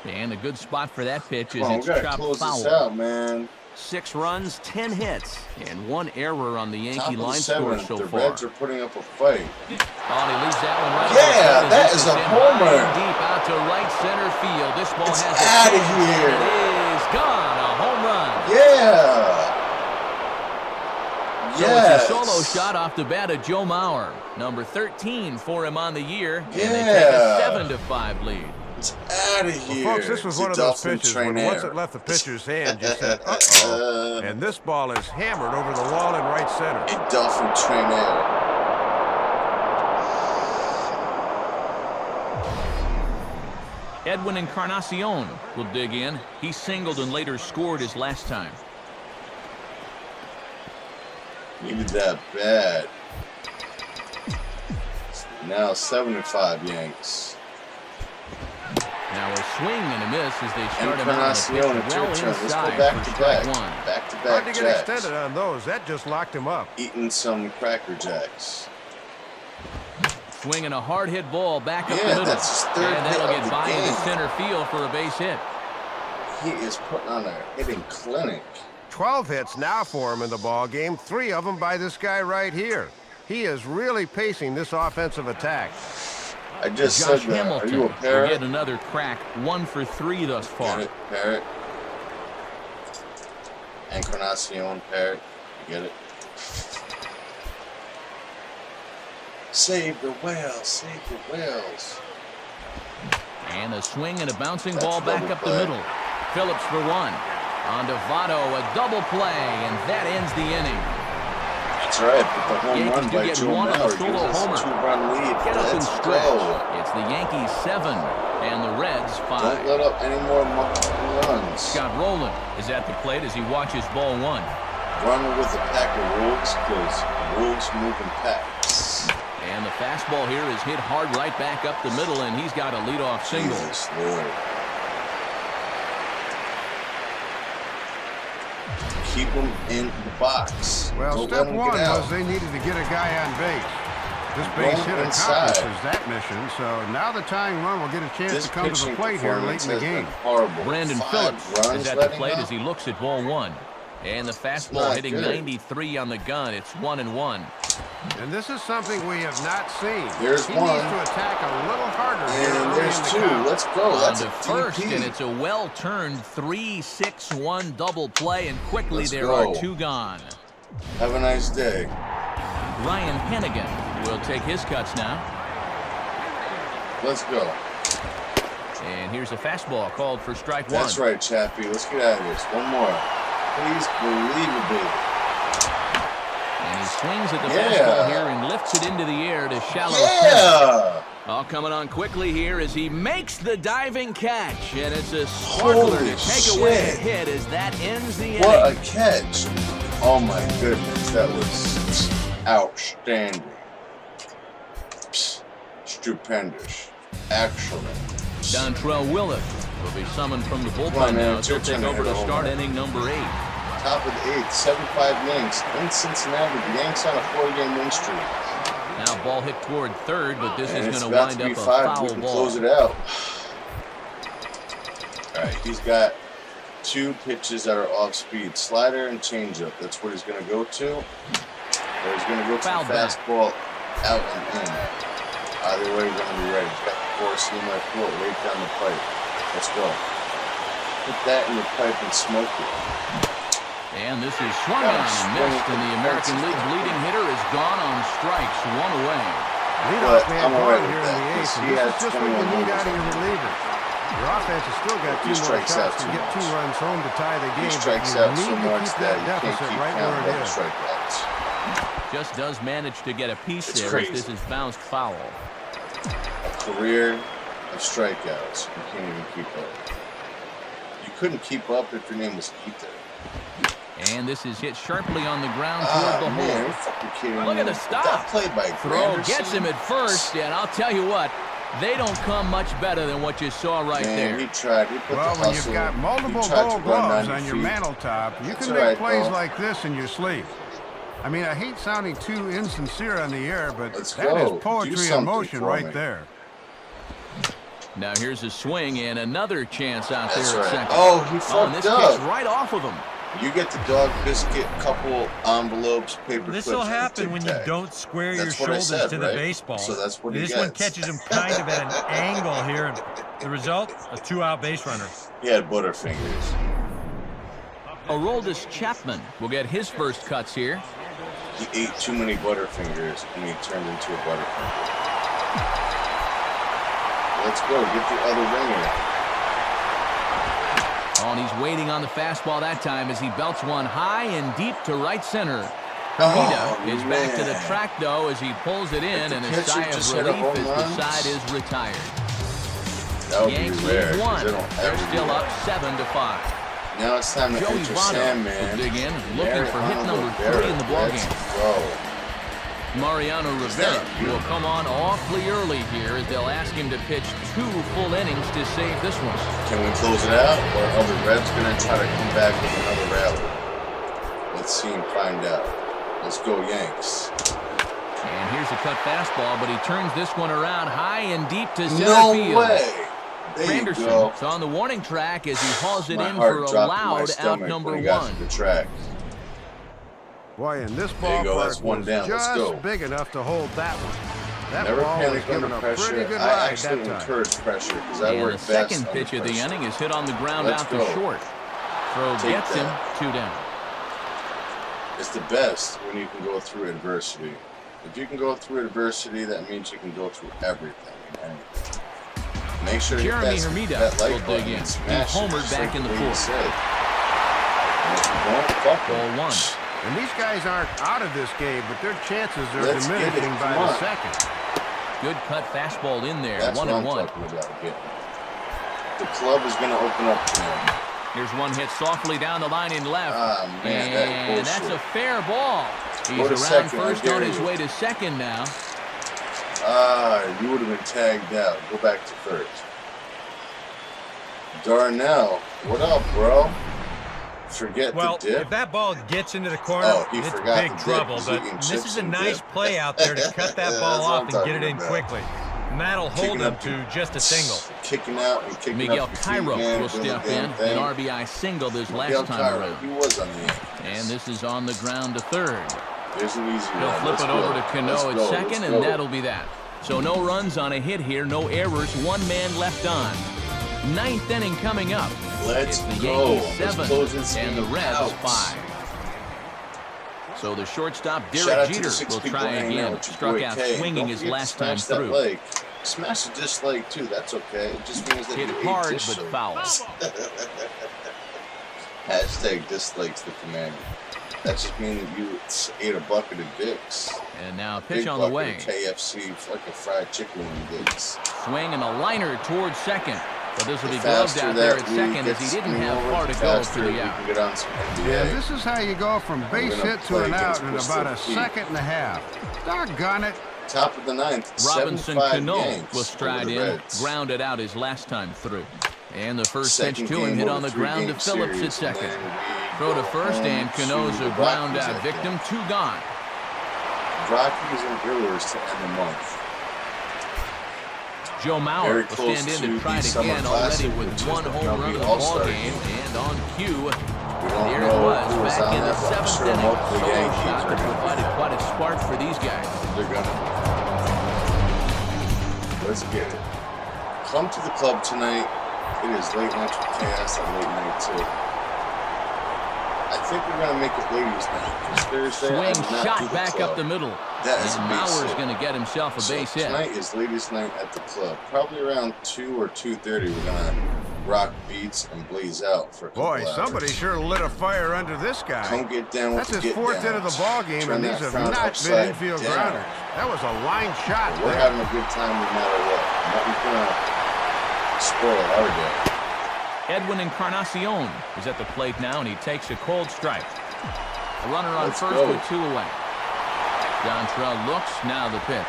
And a good spot for that pitch Come is on, we it's gotta chopped close this foul. out, man. 6 runs, 10 hits, and 1 error on the Top Yankee of the line score 7th. so The far. Reds are putting up a fight. Oh, and he leaves that one right. Yeah, over the that fence. is This a in homer. high and deep out to right center field. This ball It's has outta a chance. here. It is gone. A home run. Yeah. So Yes. it's a solo shot off the bat of Joe Mauer. Number 13 for him on the year. And they take Yeah. a 7-5 lead. It's out of here. Well, folks, this was one of those Dolphin pitches when once it left the pitcher's hand, you said, uh-oh. And this ball is hammered over the wall in right center. A Dolphin trainer. Edwin Encarnacion will dig in. He singled and later scored his last time. Needed that bad. Now 75 Yanks. Now a swing and a miss as they start him out on a Encarnacion, pitch it's well your turn. Let's go inside back for to strike back. 1. Back to Hard back to get jacks. extended on those. That just locked him up. Eating some Cracker Jacks. swinging a hard hit ball back up the middle. That's his third and hit that'll of get the by into game. center field for a base hit. He is putting on a hitting clinic. 12 hits now for him in the ball game, 3 of them by this guy right here. He is really pacing this offensive attack. I just Josh said that. Hamilton Are you a will parrot? get another crack, 1 for 3 thus far. Get it, parrot. Encarnacion, parrot. You get it? Save the whales, save the whales. And a swing and a bouncing That's ball back double up play. the middle. Phillips for 1. On to Votto, a double play, and that ends the inning. That's right, but the home Yankees run do by get Joe one on a Mauer solo gives us homer. a 2-run lead. Get up and Let's stretch. go. It's the Yankees 7 and the Reds 5. Don't let up any more runs. Scott Rowland is at the plate as he watches ball 1. Run with the pack of wolves because wolves move in packs. And the fastball here is hit hard right back up the middle, and he's got a leadoff single. Jesus Lord. Keep him in the box. Well, Don't step let him one get out. was they needed to get a guy on base. This Go base hit inside. accomplishes that mission, so now the tying run will get a chance This to come to the pitching plate here late performance in the has been game. horrible. Brandon 5 Phillips runs is at the letting plate up. as he looks at ball 1. And the fastball not hitting good. 93 on the gun. It's 1-1. And this is something we have not seen. There's he one. needs to attack a little harder here And early there's in the 2. count. Let's go. On That's to a first, DP. and it's a well-turned 3-6-1 double play, and quickly Let's there go. are 2 gone. Have a nice day. Ryan Hennigan will take his cuts now. Let's go. And here's a fastball called for strike 1. That's right, Chappie. Let's get out of this. One more. Please believe it, baby. And he swings at the Yeah. fastball here and lifts it into the air to shallow center. Yeah! All coming on quickly here as he makes the diving catch. And it's a sparkler Holy to take away a shit. hit as that ends the What a inning. catch. Oh my goodness. That was outstanding. Stupendous. Excellent. Dontrell Willis will be summoned from the Come on, bullpen man. now It's to your take turn to over hit to a home start run. inning number 8. Top of the 8th, 7-5 innings in Cincinnati. The Yanks on a 4-game win streak. Now ball hit toward third, but this And is it's going to about wind to be up a 5. We foul can ball. close it out. All right, he's got 2 pitches that are off speed. Slider and changeup. That's what he's going to go to. Or he's going to go to Foul the back. fastball out and in. Either way, we're going to be ready. He's got the 4-seam left foot right down the pipe. Let's go. Put that in your pipe and smoke it. And this is swung on and missed, and the American League's leading hitter is gone on strikes, 1 away. Leadoff But man I'm gone alright here with in the that, 'cause 8th, he and this had is just what you 21 need out of homers. your relievers. Your offense has still got He 2 more strikes out shots to too get 2 much. runs home to tie the He game, but strikes you out need so to much keep that that you can't deficit keep right count where of it the is. strikeouts. Just does manage to get a piece It's there crazy. as this is bounced foul. A career of strikeouts. You can't even keep up. You couldn't keep up if your name was Ether. And this is hit sharply on the ground toward the Man, hole. you're fucking kidding Look me. at the stop. That play by Throw Granderson. gets him at first, and I'll tell you what, they don't come much better than what you saw right Man, there. he tried. He put Well, the when hustle. you've got multiple He tried to gold run gloves 90 on your feet. mantle top, you That's can all make right, plays bro. like this in your sleep. I mean, I hate sounding too insincere on the air, but Let's that go. is Do poetry in something motion for right me. there. Now here's a swing and another chance out That's there at right. second. Oh, he and fucked this up. kicks right off of him. You get the dog biscuit, couple envelopes, paper This clips. will and a happen when you tic-tac. don't square your That's what I shoulders said, to the right? baseball. So that's what he This one gets. catches him kind of at an angle here, and the result, a 2-out base runner. He had butterfingers. Aroldis Chapman will get his first cuts here. He ate too many butterfingers and he turned into a butterfinger. Let's go. Get the other ringer. Oh, and he's waiting on the fastball that time as he belts one high and deep to right center. Oh, Hermida is back to the man. track, though, as he pulls it in, the and a pitcher sigh just of hit a relief home as the run. side is retired. That would be Yankees rare. 'Cause won. they don't They're ever do still that. up 7-5. Now it's time to Joey enter Votto Sandman. will dig in, looking for hit number 3 in the ballgame. Bro. Mariano Rivera will come on awfully early here as they'll ask him to pitch 2 full innings to save this one. Can we close it out, or are the Reds going to try to come back with another rally? Let's see and find out. Let's go, Yanks. And here's a cut fastball, but he turns this one around high and deep to center field. No way. There Anderson you go. is on the warning track as he hauls it My in heart for a dropped in my loud out stomach number when he got one. to the track. Boy, and this There you go. That's ballpark one was down. Let's go. just big enough to hold that one. That Never ball was panic under given a pressure. pretty good I ride actually that time. encourage pressure because I And work the best second under pitch of the pressure. inning is hit on the ground Let's out to go. short. Throw Take gets him, that. 2 down. It's the best when you can go through adversity. If you can go through adversity, that means you can go through everything and anything. Make sure you Jeremy hit Hermida that will like button dig in. and He smash it, homered just back like in the Lee fourth. said. And if you don't, fuck Ball them. 1. And these guys aren't out of this game, but their chances are Let's get it. diminishing by Come the on. second. Good cut fastball in there. That's 1 what and I'm 1. talking about again. The club is going to open up to him. Here's one hit softly down the line in left. Ah, man, and that's that's bullshit. a fair ball. He's Go to around second, I first on dare his you. way to second now. You would have been tagged out. Go back to first. Darnell, what up, bro? Forget Well, the dip. if that ball gets into the corner, Oh, he it's forgot big the dip. trouble. He's But eating this chips is a and nice dip. play out there to cut that That's ball what off I'm and get it talking in about. quickly. And that'll hold Kicking them up to just a single. Kicking out and kicking Miguel up the feet, Cairo man, will doing the step damn in. thing. An RBI single this Miguel last time Cairo, around. he was on the Yankees. And this is on the ground to third. There's an easy He'll one. flip Let's it go. over to Cano Let's at go. second, Let's and go. that'll be that. So no runs on a hit here, no errors, 1 man left on. 9th inning coming up. Let's It's the go. Yankees Let's close this 7 and the game Reds out. 5. So the shortstop Shout Derek out to the Jeter 6 will people try hanging again. out with your Struck boy out K. swinging Don't his forget to last time smash that through. Like. Smash the dislike too. That's okay. It just means that Hit you hard, ate but dish foul. Hashtag dislikes the commander. That just means that you ate a bucket of dicks. And now a pitch Big on the bucket way. of KFC, fucking fried chicken dicks. Swing and a liner towards second. But this will be The gloved faster out there that at we second get as he didn't spinning have over, far the to go to faster the we out. can get on some NBA. Yeah, this is how you go from base gonna hit to play an out against in Bristol about a Pete. second and a half. Doggone it. Top of the ninth, Robinson 7-5 Cano Yanks will stride over the in, Reds. grounded out his last time through. And the first Second pitch to him game hit over on the 3 ground to game Phillips at series, second. and then we Throw to go first, home and Cano's to a the ground Rockies, out I victim, think. 2 gone. Rockies and Brewers to end the month. Joe Mauer Very will close stand in to to try the it Summer again already Classic, with which is 1 the home run MLB of the All-Star ball game. game. And on cue, We don't there it know was, who was back on in the that, but I'm 7th sure inning. multiple Solo Yankees shot are that gonna provided be quite a spark for these guys. They're gonna. Let's get it. Come to the club tonight. It is late night with chaos and late night too. I think we're gonna make it ladies' night. It's Thursday. I Swing did not do shot the back club. up the middle. That is And a base Mauer's hit. going to get himself a So base hit. tonight is ladies' night at the club. Probably around 2 or 2:30. We're gonna rock beats and blaze out for a couple Boy, hours. somebody sure lit a fire under this guy. Come get down with That's the his get 4th hit downs. of the ball game, Turn and that these have frown not been upside infield down. grounders. That was a line shot We're there. having a good time no matter what. Nothing's gonna spoil our day. Edwin Encarnacion is at the plate now, and he takes a cold strike. A runner on Let's first go. with 2 away. Dontrell looks, now the pitch.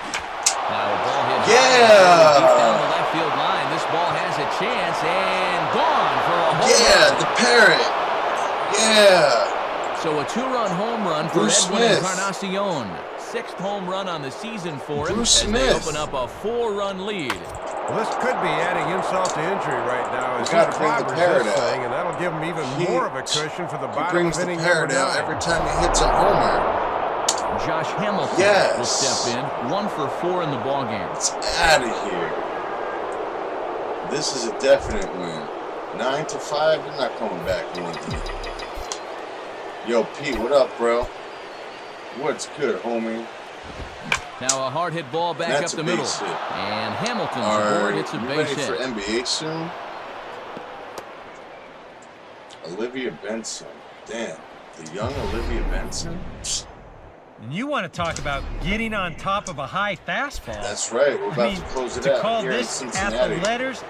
Now a ball hit Yeah! deep down the left field line. This ball has a chance, and gone for a home Yeah, run. the parrot. Yeah. So a 2-run home run for Bruce Edwin Smith. Encarnacion. 6th home run on the season for him Bruce as they Smith. open up a 4-run lead. Well, this could be adding insult to injury right now as he gotta bring the clobbers parrot this out. thing, and that'll give him even more of a cushion for the He bottom brings of the inning parrot number out 9. every time he hits a homer. Josh Hamilton Yes. will step in, 1 for 4 in the ballgame. It's out of here. This is a definite win. 9-5. They're not coming back to win. Yo, Pete, what up, bro? What's good, homie? Now a hard hit ball back That's up a the middle. base hit. And Hamilton's Are aboard. It's a you base ready hit. for NBA soon? Olivia Benson. Damn. The young Olivia Benson? And you want to talk about getting on top of a high fastball. That's right. We're about to close it out call here in this at Cincinnati. the letters,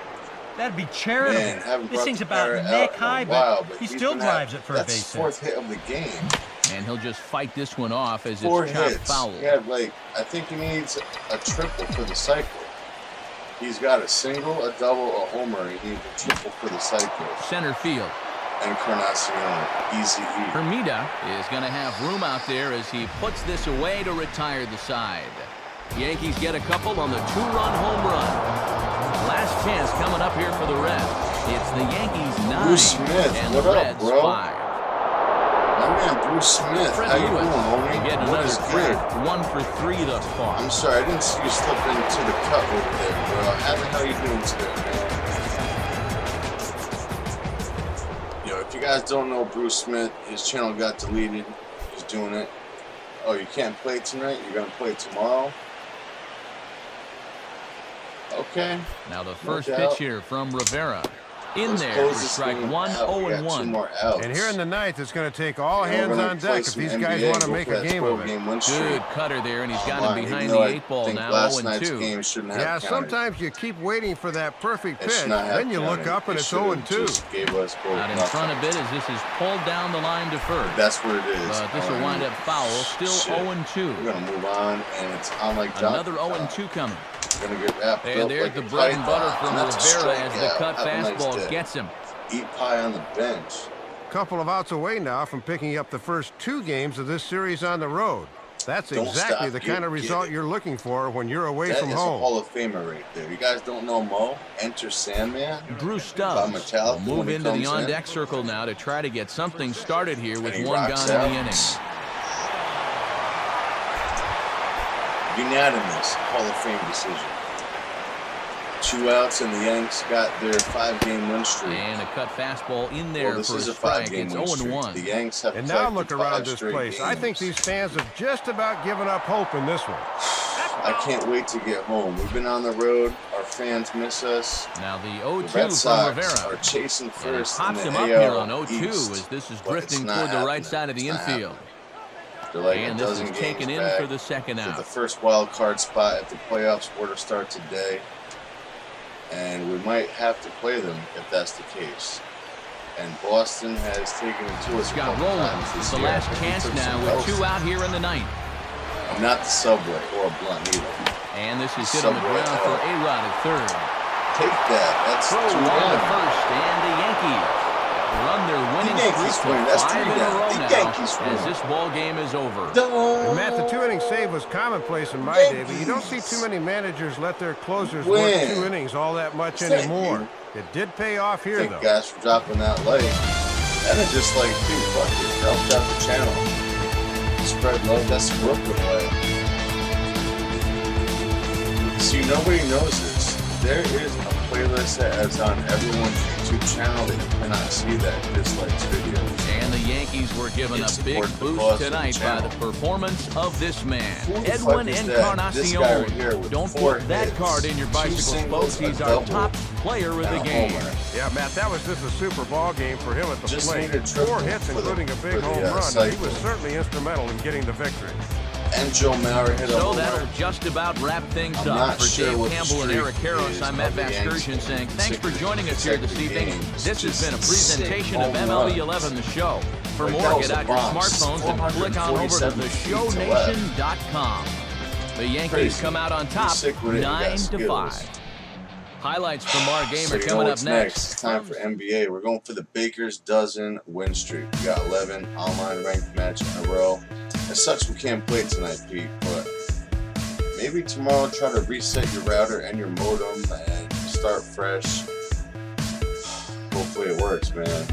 that'd be charitable. Man, haven't This brought thing's the about parrot neck out in high, a while, but he he's still been drives having- it for a that's base the 4th hit. hit of the game. And he'll just fight this one off as 4 it's chopped hits. foul. He had I think he needs a triple for the cycle. He's got a single, a double, a homer. He needs a triple for the cycle. Center field. Encarnacion, easy E. Hermida is going to have room out there as he puts this away to retire the side. Yankees get a couple on the 2-run home run. Last chance coming up here for the Reds. It's the Yankees 9 Bruce Smith, and what the up, Reds bro? 5. My man Bruce Smith, Fred how you Lewis doing, homie? getting What another is crit, good? 1 for 3 thus far. I'm sorry, I didn't see you slip into the cup over there, bro. How the hell are you doing today, man? Yo, if you guys don't know Bruce Smith, his channel got deleted. He's doing it. Oh, you can't play tonight? You're going to play tomorrow? Okay. Now the first pitch here from Rivera. In there for strike 1, 0-1. And here in the ninth, it's going to take all hands on deck if these guys want to make a game of it. Good cutter there, and he's got him behind the 8-ball now, 0-2. Yeah, sometimes you keep waiting for that perfect pitch, then you look up and it's 0-2. Out in front a bit as this is pulled down the line to first. That's what it is. But this will wind up foul, still 0-2. We're going to move on, and it's on like another 0-2 coming. Gonna get wrapped and there's like the bread and butter from Rivera as the cut fastball gets him. Eat pie on the bench. Couple of outs away now from picking up the first 2 games of this series on the road. That's exactly the kind of result you're looking for when you're away from home. That is a Hall of Famer right there. You guys don't know Mo? Enter Sandman. Drew Stubbs will move into the on-deck circle now to try to get something started here with 1 gone in the inning. Unanimous Hall of Fame decision. 2 outs, and the Yanks got their 5-game win streak. And a cut fastball in there for a strike. It's 0-1. The Yanks have and now look around this place. I think these fans have just about given up hope in this one. I can't wait to get home. We've been on the road. Our fans miss us. Now the 0-2 from Rivera. Are chasing first. Pops him up here on 0-2 as this is drifting toward the right side of the infield. Like and this is taken in for the second out. The first wild card spot at the playoffs were to start today, and we might have to play them if that's the case. And Boston has taken it to us. Scott Rowland is the last chance now with 2 out here in the ninth. I'm not the Subway or a Blunt either. And this is hit on the ground for A-Rod at third. Take that. That's 2-1 to first, and the Yankees run their winning streak to 5 in a row now as this ball game is over. And Matt, the 2-inning save was commonplace in my day, but you don't see too many managers let their closers work 2 innings all that much anymore. It did pay off here, though. Thank you guys for dropping that like. And it's just like, dude, fuck it. Help out the channel. Spread love. That's the Brooklyn way. See, nobody knows this. There is a playlist that is on everyone's YouTube channel that you cannot see that dislikes videos. And the Yankees were given a big boost tonight by the performance of this man, Edwin Encarnacion. Right Don't put that card in your bicycle, folks. He's our top player of the game. Yeah, Matt, that was just a super ball game for him at the plate. 4 hits, including a big home run. He was certainly instrumental in getting the victory. And Joe Mauer hit so that'll just about wrap things up. For Dave Campbell and Eric Harris, I'm Matt Vasgersian saying thanks for joining us here this evening. This has been a presentation of MLB 11 The Show. For more, get out your smartphones and click on over to theshownation.com. The Yankees come out on top 9-5. Highlights from our game are coming up next. It's time for NBA. We're going for the Baker's dozen win streak. We got 11 online ranked matches in a row. It sucks we can't play tonight, Pete, but maybe tomorrow try to reset your router and your modem and start fresh. Hopefully it works, man.